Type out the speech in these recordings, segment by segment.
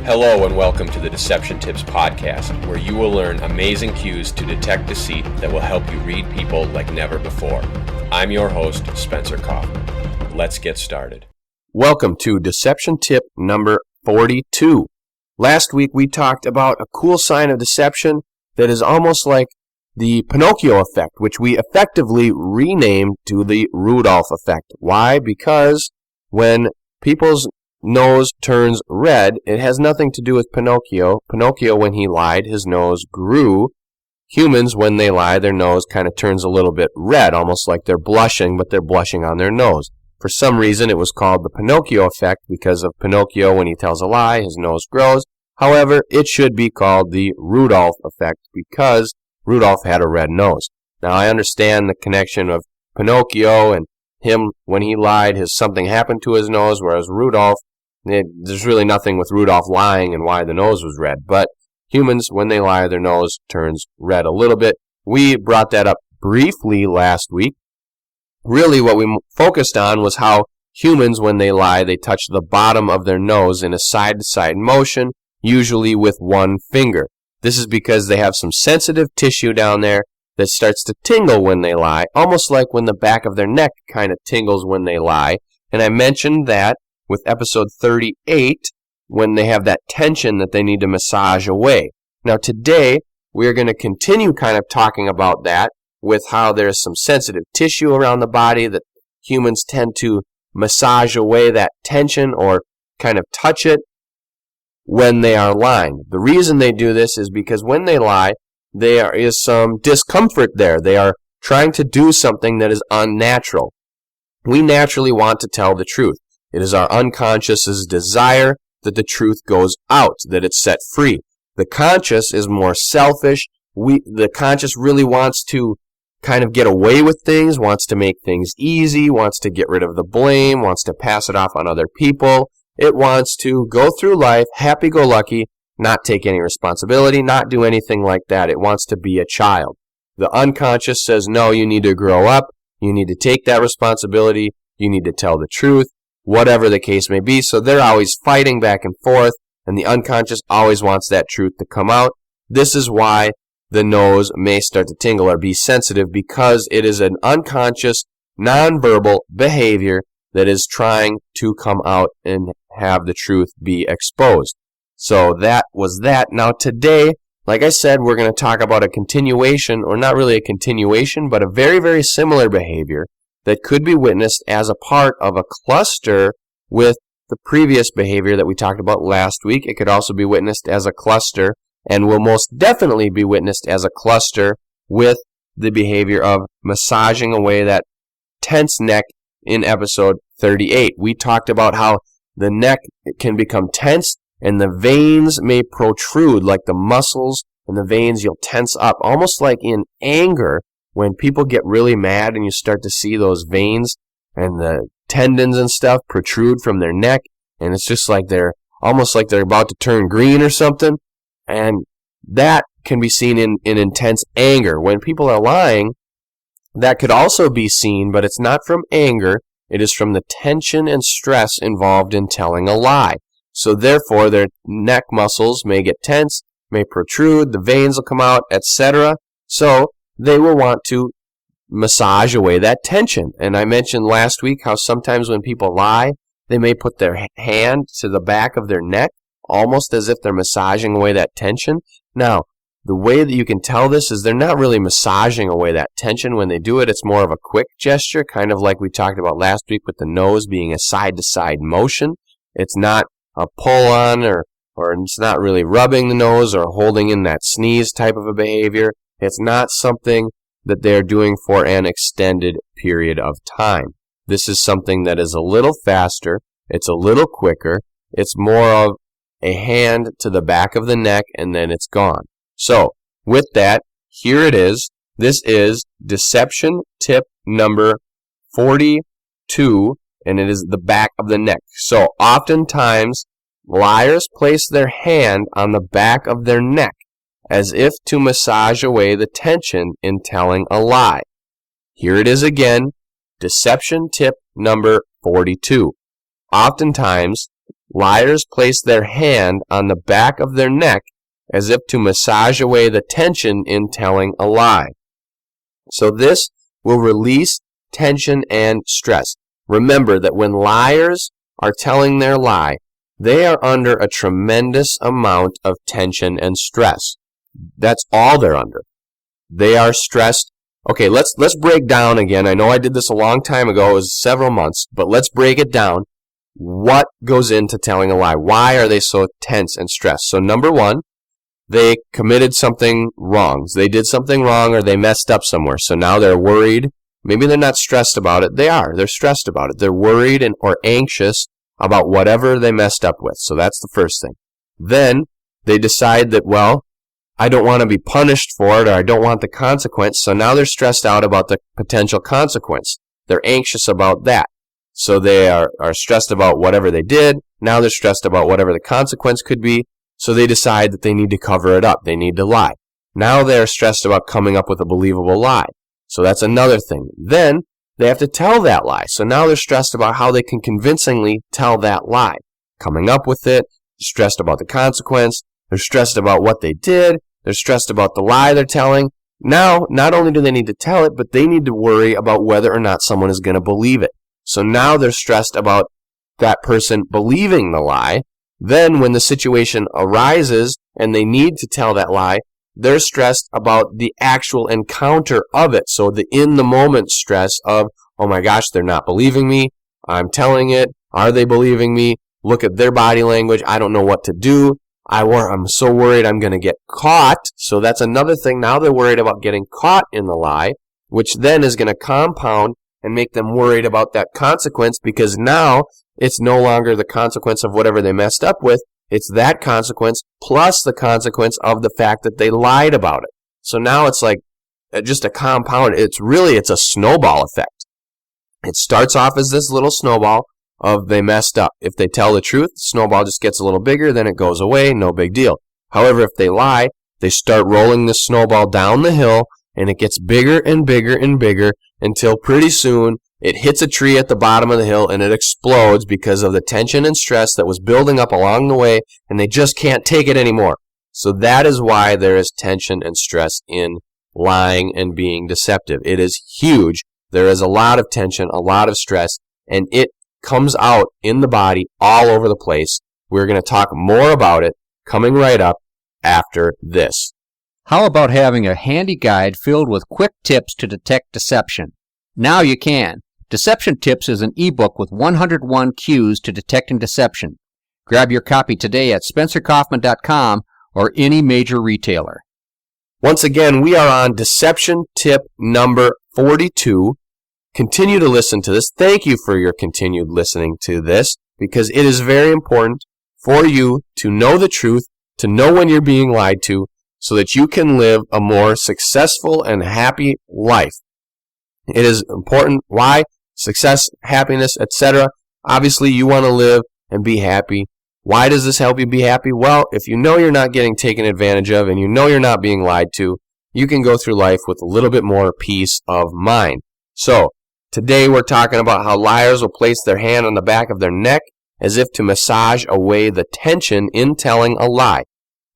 Hello and welcome to the Deception Tips podcast, where you will learn amazing cues to detect deceit that will help you read people like never before. I'm your host, Spencer Kaufman. Let's get started. Welcome to Deception Tip number 42. Last week we talked about a cool sign of deception that is almost like the Pinocchio effect, which we effectively renamed to the Rudolph effect. Why? Because when people's nose turns red, it has nothing to do with Pinocchio. Pinocchio, when he lied, his nose grew. Humans, when they lie, their nose kind of turns a little bit red, almost like they're blushing, but they're blushing on their nose. For some reason, it was called the Pinocchio effect because of Pinocchio, when he tells a lie, his nose grows. However, it should be called the Rudolph effect because Rudolph had a red nose. Now, I understand the connection of Pinocchio and him, when he lied, something happened to his nose, whereas Rudolph, there's really nothing with Rudolph lying and why the nose was red. But humans, when they lie, their nose turns red a little bit. We brought that up briefly last week. Really, what we focused on was how humans, when they lie, they touch the bottom of their nose in a side-to-side motion, usually with one finger. This is because they have some sensitive tissue down there that starts to tingle when they lie, almost like when the back of their neck kind of tingles when they lie. And I mentioned that with episode 38, when they have that tension that they need to massage away. Now today, we're going to continue kind of talking about that with how there's some sensitive tissue around the body that humans tend to massage away that tension or kind of touch it when they are lying. The reason they do this is because when they lie, there is some discomfort there. They are trying to do something that is unnatural. We naturally want to tell the truth. It is our unconscious's desire that the truth goes out, that it's set free. The conscious is more selfish. The conscious really wants to kind of get away with things, wants to make things easy, wants to get rid of the blame, wants to pass it off on other people. It wants to go through life happy-go-lucky, not take any responsibility, not do anything like that. It wants to be a child. The unconscious says, no, you need to grow up. You need to take that responsibility. You need to tell the truth, whatever the case may be. So they're always fighting back and forth, and the unconscious always wants that truth to come out. This is why the nose may start to tingle or be sensitive, because it is an unconscious, nonverbal behavior that is trying to come out and have the truth be exposed. So that was that. Now today, like I said, we're going to talk about a continuation, or not really a continuation, but a very, very similar behavior that could be witnessed as a part of a cluster with the previous behavior that we talked about last week. It could also be witnessed as a cluster, and will most definitely be witnessed as a cluster with the behavior of massaging away that tense neck in episode 38. We talked about how the neck can become tense and the veins may protrude, like the muscles and the veins, you'll tense up, almost like in anger. When people get really mad and you start to see those veins and the tendons and stuff protrude from their neck, and it's just like they're almost like they're about to turn green or something, and that can be seen in intense anger. When people are lying, that could also be seen, but it's not from anger. It is from the tension and stress involved in telling a lie. So therefore, their neck muscles may get tense, may protrude, the veins will come out, etc. So they will want to massage away that tension. And I mentioned last week how sometimes when people lie, they may put their hand to the back of their neck, almost as if they're massaging away that tension. Now, the way that you can tell this is they're not really massaging away that tension when they do it. It's more of a quick gesture, kind of like we talked about last week with the nose being a side-to-side motion. It's not a pull-on, or it's not really rubbing the nose or holding in that sneeze type of a behavior. It's not something that they're doing for an extended period of time. This is something that is a little faster. It's a little quicker. It's more of a hand to the back of the neck, and then it's gone. So, with that, here it is. This is deception tip number 42, and it is the back of the neck. So, oftentimes, liars place their hand on the back of their neck as if to massage away the tension in telling a lie. Here it is again, deception tip number 42. Oftentimes, liars place their hand on the back of their neck as if to massage away the tension in telling a lie. So this will release tension and stress. Remember that when liars are telling their lie, they are under a tremendous amount of tension and stress. That's all they're under. They are stressed. Okay, let's break down again. I know I did this a long time ago. It was several months, but let's break it down. What goes into telling a lie? Why are they so tense and stressed? So number one, they committed something wrong. They did something wrong or they messed up somewhere. So now they're worried. Maybe they're not stressed about it. They are. They're stressed about it. They're worried or anxious about whatever they messed up with. So that's the first thing. Then they decide that, well, I don't want to be punished for it, or I don't want the consequence. So now they're stressed out about the potential consequence. They're anxious about that. So they are stressed about whatever they did. Now they're stressed about whatever the consequence could be. So they decide that they need to cover it up. They need to lie. Now they're stressed about coming up with a believable lie. So that's another thing. Then they have to tell that lie. So now they're stressed about how they can convincingly tell that lie. Coming up with it, stressed about the consequence. They're stressed about what they did. They're stressed about the lie they're telling. Now, not only do they need to tell it, but they need to worry about whether or not someone is going to believe it. So now they're stressed about that person believing the lie. Then when the situation arises and they need to tell that lie, they're stressed about the actual encounter of it. So the in-the-moment stress of, oh my gosh, they're not believing me. I'm telling it. Are they believing me? Look at their body language. I don't know what to do. I'm so worried I'm going to get caught. So that's another thing. Now they're worried about getting caught in the lie, which then is going to compound and make them worried about that consequence, because now it's no longer the consequence of whatever they messed up with. It's that consequence plus the consequence of the fact that they lied about it. So now it's like just a compound. It's a snowball effect. It starts off as this little snowball of they messed up. If they tell the truth, the snowball just gets a little bigger, then it goes away, no big deal. However, if they lie, they start rolling the snowball down the hill, and it gets bigger and bigger and bigger until pretty soon it hits a tree at the bottom of the hill and it explodes because of the tension and stress that was building up along the way, and they just can't take it anymore. So that is why there is tension and stress in lying and being deceptive. It is huge. There is a lot of tension, a lot of stress, and it comes out in the body all over the place. We're going to talk more about it coming right up after this. How about having a handy guide filled with quick tips to detect deception? Now you can. Deception Tips is an ebook with 101 cues to detecting deception. Grab your copy today at SpencerKaufman.com or any major retailer. Once again, we are on deception tip number 42. Continue to listen to this. Thank you for your continued listening to this, because it is very important for you to know the truth, to know when you're being lied to, so that you can live a more successful and happy life. It is important. Why? Success, happiness, etc. Obviously, you want to live and be happy. Why does this help you be happy? Well, if you know you're not getting taken advantage of and you know you're not being lied to, you can go through life with a little bit more peace of mind. So, today we're talking about how liars will place their hand on the back of their neck as if to massage away the tension in telling a lie.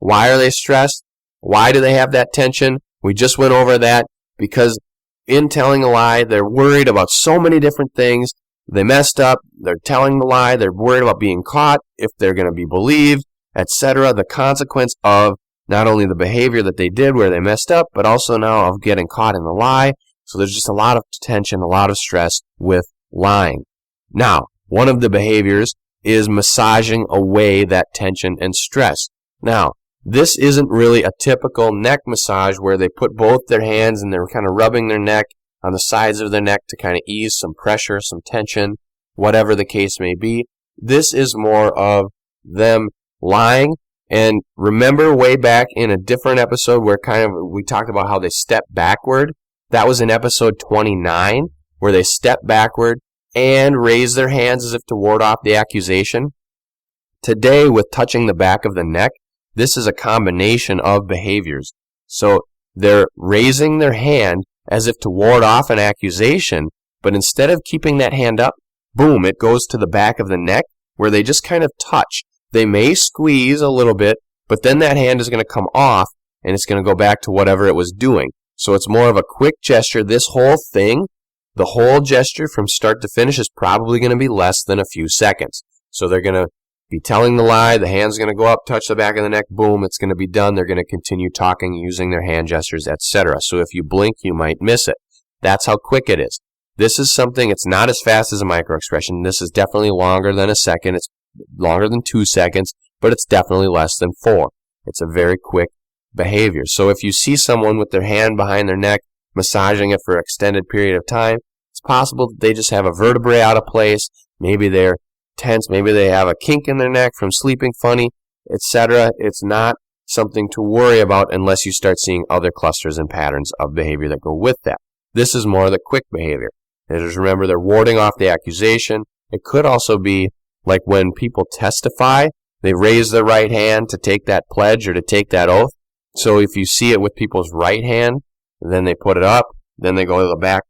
Why are they stressed? Why do they have that tension? We just went over that because in telling a lie, they're worried about so many different things. They messed up, they're telling the lie, they're worried about being caught, if they're going to be believed, etc. The consequence of not only the behavior that they did where they messed up, but also now of getting caught in the lie. So there's just a lot of tension, a lot of stress with lying. Now, one of the behaviors is massaging away that tension and stress. Now, this isn't really a typical neck massage where they put both their hands and they're kind of rubbing their neck on the sides of their neck to kind of ease some pressure, some tension, whatever the case may be. This is more of them lying. And remember way back in a different episode where we talked about how they step backward? That was in episode 29, where they step backward and raise their hands as if to ward off the accusation. Today, with touching the back of the neck, this is a combination of behaviors. So they're raising their hand as if to ward off an accusation, but instead of keeping that hand up, boom, it goes to the back of the neck, where they just kind of touch. They may squeeze a little bit, but then that hand is going to come off and it's going to go back to whatever it was doing. So it's more of a quick gesture. This whole thing, the whole gesture from start to finish, is probably going to be less than a few seconds. So they're going to be telling the lie, the hand's going to go up, touch the back of the neck, boom, it's going to be done. They're going to continue talking, using their hand gestures, etc. So if you blink, you might miss it. That's how quick it is. This is something, it's not as fast as a microexpression. This is definitely longer than a second. It's longer than 2 seconds, but it's definitely less than 4. It's a very quick behavior. So if you see someone with their hand behind their neck, massaging it for an extended period of time, it's possible that they just have a vertebrae out of place. Maybe they're tense. Maybe they have a kink in their neck from sleeping funny, etc. It's not something to worry about unless you start seeing other clusters and patterns of behavior that go with that. This is more the quick behavior. And just remember, they're warding off the accusation. It could also be like when people testify, they raise their right hand to take that pledge or to take that oath. So if you see it with people's right hand, then they put it up, then they go to the back.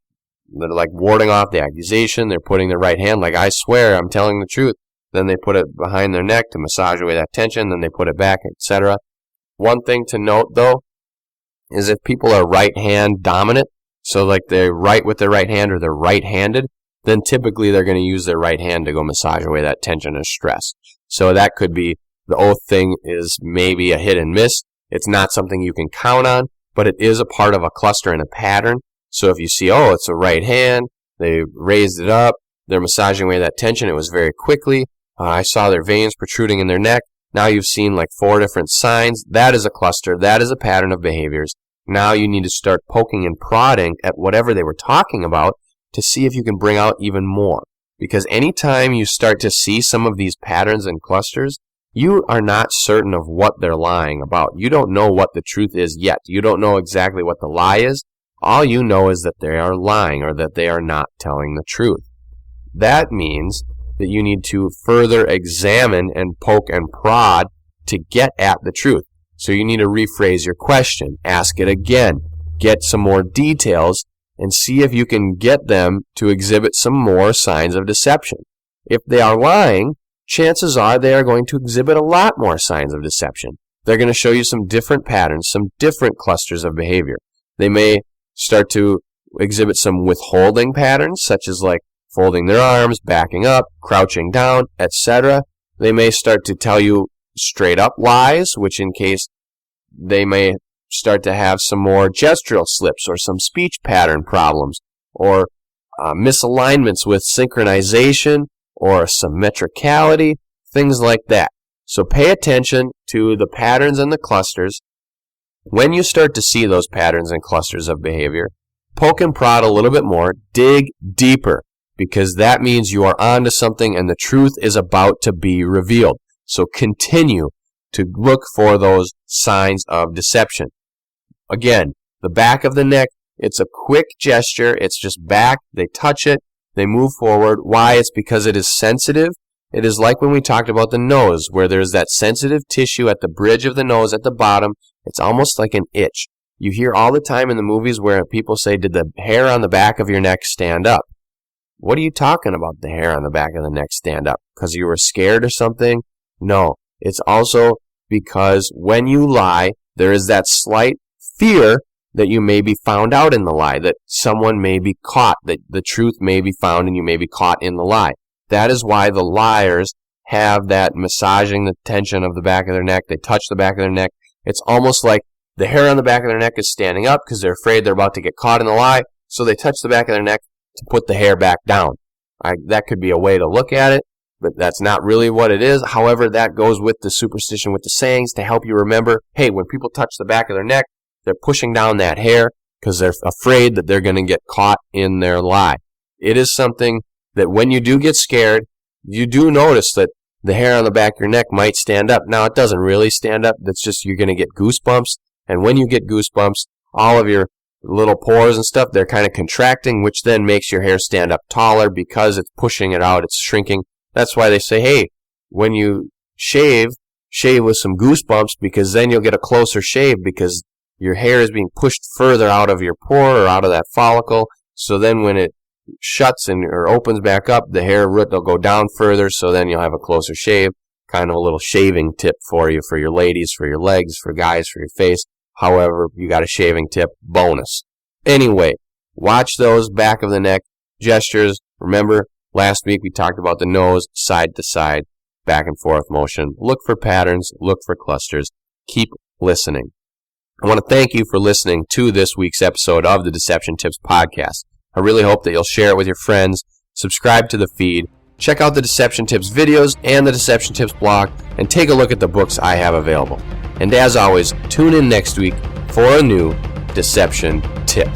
They're like warding off the accusation. They're putting their right hand, like, I swear I'm telling the truth. Then they put it behind their neck to massage away that tension. Then they put it back, etc. One thing to note, though, is if people are right hand dominant, so like they write with their right hand or they're right-handed, then typically they're going to use their right hand to go massage away that tension and stress. So that could be, the oath thing is maybe a hit and miss. It's not something you can count on, but it is a part of a cluster and a pattern. So if you see, oh, it's a right hand, they raised it up, they're massaging away that tension, it was very quickly, I saw their veins protruding in their neck, now you've seen like 4 different signs, that is a cluster, that is a pattern of behaviors. Now you need to start poking and prodding at whatever they were talking about to see if you can bring out even more. Because anytime you start to see some of these patterns and clusters, you are not certain of what they're lying about. You don't know what the truth is yet. You don't know exactly what the lie is. All you know is that they are lying or that they are not telling the truth. That means that you need to further examine and poke and prod to get at the truth. So you need to rephrase your question, ask it again, get some more details, and see if you can get them to exhibit some more signs of deception. If they are lying, chances are they are going to exhibit a lot more signs of deception. They're going to show you some different patterns, some different clusters of behavior. They may start to exhibit some withholding patterns, such as like folding their arms, backing up, crouching down, etc. They may start to tell you straight up lies, which in case they may start to have some more gestural slips or some speech pattern problems or misalignments with synchronization or symmetricality, things like that. So pay attention to the patterns and the clusters. When you start to see those patterns and clusters of behavior, poke and prod a little bit more, dig deeper, because that means you are onto something and the truth is about to be revealed. So continue to look for those signs of deception. Again, the back of the neck, it's a quick gesture. It's just back. They touch it. They move forward. Why? It's because it is sensitive. It is like when we talked about the nose, where there's that sensitive tissue at the bridge of the nose at the bottom. It's almost like an itch. You hear all the time in the movies where people say, did the hair on the back of your neck stand up? What are you talking about, the hair on the back of the neck stand up? Because you were scared or something? No. It's also because when you lie, there is that slight fear that you may be found out in the lie, that someone may be caught, that the truth may be found and you may be caught in the lie. That is why the liars have that massaging the tension of the back of their neck. They touch the back of their neck. It's almost like the hair on the back of their neck is standing up because they're afraid they're about to get caught in the lie, so they touch the back of their neck to put the hair back down. That could be a way to look at it, but that's not really what it is. However, that goes with the superstition, with the sayings, to help you remember, hey, when people touch the back of their neck, they're pushing down that hair because they're afraid that they're going to get caught in their lie. It is something that when you do get scared, you do notice that the hair on the back of your neck might stand up. Now, it doesn't really stand up. That's just you're going to get goosebumps. And when you get goosebumps, all of your little pores and stuff, they're kind of contracting, which then makes your hair stand up taller because it's pushing it out. It's shrinking. That's why they say, hey, when you shave with some goosebumps, because then you'll get a closer shave because your hair is being pushed further out of your pore or out of that follicle. So then when it shuts or opens back up, the hair root will go down further, so then you'll have a closer shave. Kind of a little shaving tip for you, for your ladies, for your legs, for guys, for your face. However, you got a shaving tip bonus. Anyway, watch those back of the neck gestures. Remember, last week we talked about the nose, side to side, back and forth motion. Look for patterns, look for clusters. Keep listening. I want to thank you for listening to this week's episode of the Deception Tips Podcast. I really hope that you'll share it with your friends, subscribe to the feed, check out the Deception Tips videos and the Deception Tips blog, and take a look at the books I have available. And as always, tune in next week for a new Deception Tip.